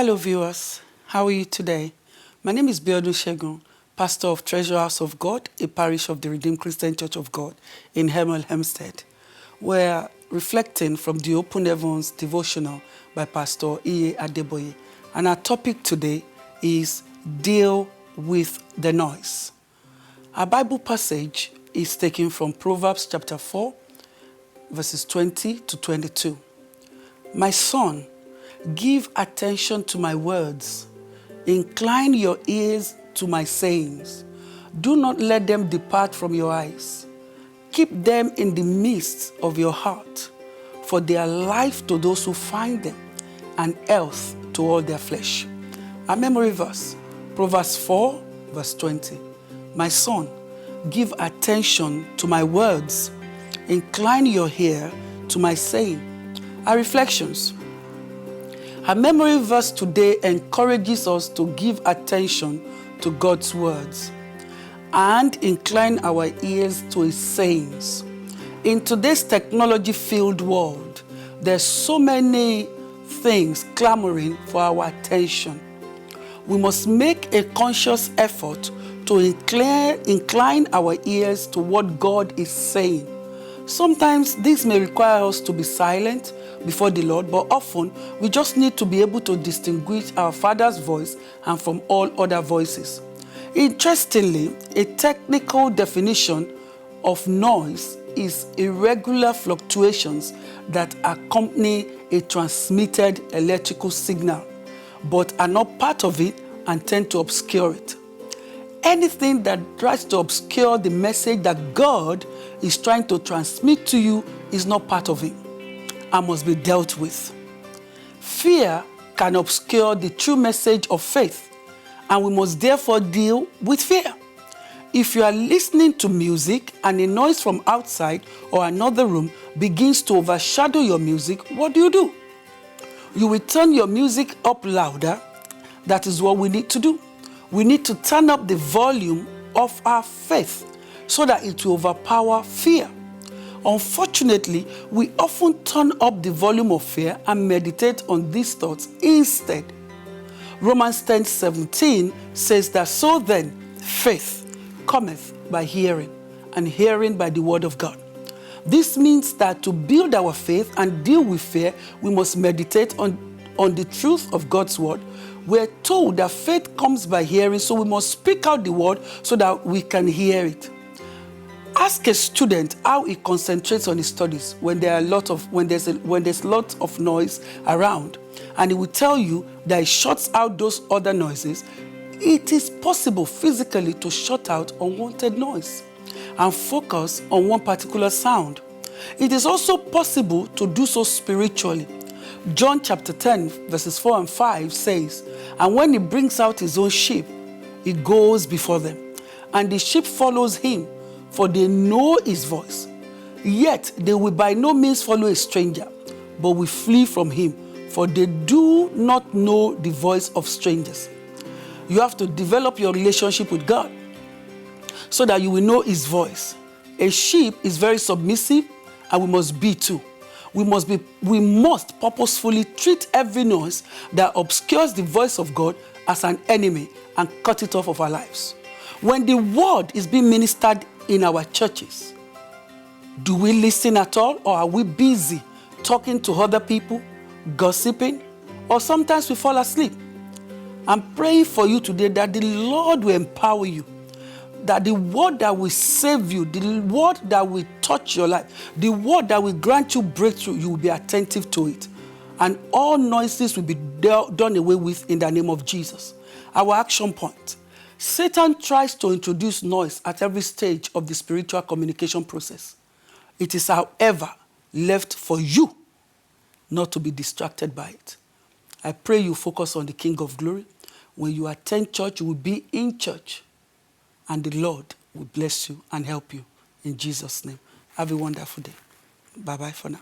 Hello viewers, how are you today? My name is Biodun Segun, pastor of Treasure House of God, a parish of the Redeemed Christian Church of God in Hemel-Hempstead. We're reflecting from the Open Heavens Devotional by Pastor Adeboye. And our topic today is Deal with the Noise. Our Bible passage is taken from Proverbs chapter 4, verses 20 to 22. My son, give attention to my words. Incline your ears to my sayings. Do not let them depart from your eyes. Keep them in the midst of your heart, for they are life to those who find them and health to all their flesh. Our memory verse, Proverbs 4, verse 20. My son, give attention to my words. Incline your ear to my saying. Our reflections. Our memory verse today encourages us to give attention to God's words and incline our ears to His sayings. In today's technology-filled world, there's so many things clamoring for our attention. We must make a conscious effort to incline our ears to what God is saying. Sometimes this may require us to be silent before the Lord, but often we just need to be able to distinguish our Father's voice and from all other voices. Interestingly, a technical definition of noise is irregular fluctuations that accompany a transmitted electrical signal, but are not part of it and tend to obscure it. Anything that tries to obscure the message that God is trying to transmit to you is not part of it and must be dealt with. Fear can obscure the true message of faith, and we must therefore deal with fear. If you are listening to music and a noise from outside or another room begins to overshadow your music, what do? You will turn your music up louder. That is what we need to do. We need to turn up the volume of our faith so that it will overpower fear. Unfortunately, we often turn up the volume of fear and meditate on these thoughts instead. Romans 10:17 says that, so then, faith cometh by hearing, and hearing by the word of God. This means that to build our faith and deal with fear, we must meditate on the truth of God's word. We're told that faith comes by hearing, so we must speak out the word so that we can hear it. Ask a student how he concentrates on his studies when there's a lot of noise around, and he will tell you that he shuts out those other noises. It is possible physically to shut out unwanted noise and focus on one particular sound. It is also possible to do so spiritually. John chapter 10 verses 4 and 5 says, and when he brings out his own sheep, he goes before them, and the sheep follows him, for they know his voice. Yet they will by no means follow a stranger, but will flee from him, for they do not know the voice of strangers. You have to develop your relationship with God so that you will know his voice. A sheep is very submissive, and we must be too. We must purposefully treat every noise that obscures the voice of God as an enemy and cut it off of our lives. When the word is being ministered in our churches, do we listen at all, or are we busy talking to other people, gossiping, or sometimes we fall asleep? I'm praying for you today that the Lord will empower you, that the word that will save you, the word that will touch your life, the word that will grant you breakthrough, you will be attentive to it. And all noises will be done away with in the name of Jesus. Our action point. Satan tries to introduce noise at every stage of the spiritual communication process. It is, however, left for you not to be distracted by it. I pray you focus on the King of Glory. When you attend church, you will be in church, and the Lord will bless you and help you in Jesus' name. Have a wonderful day. Bye-bye for now.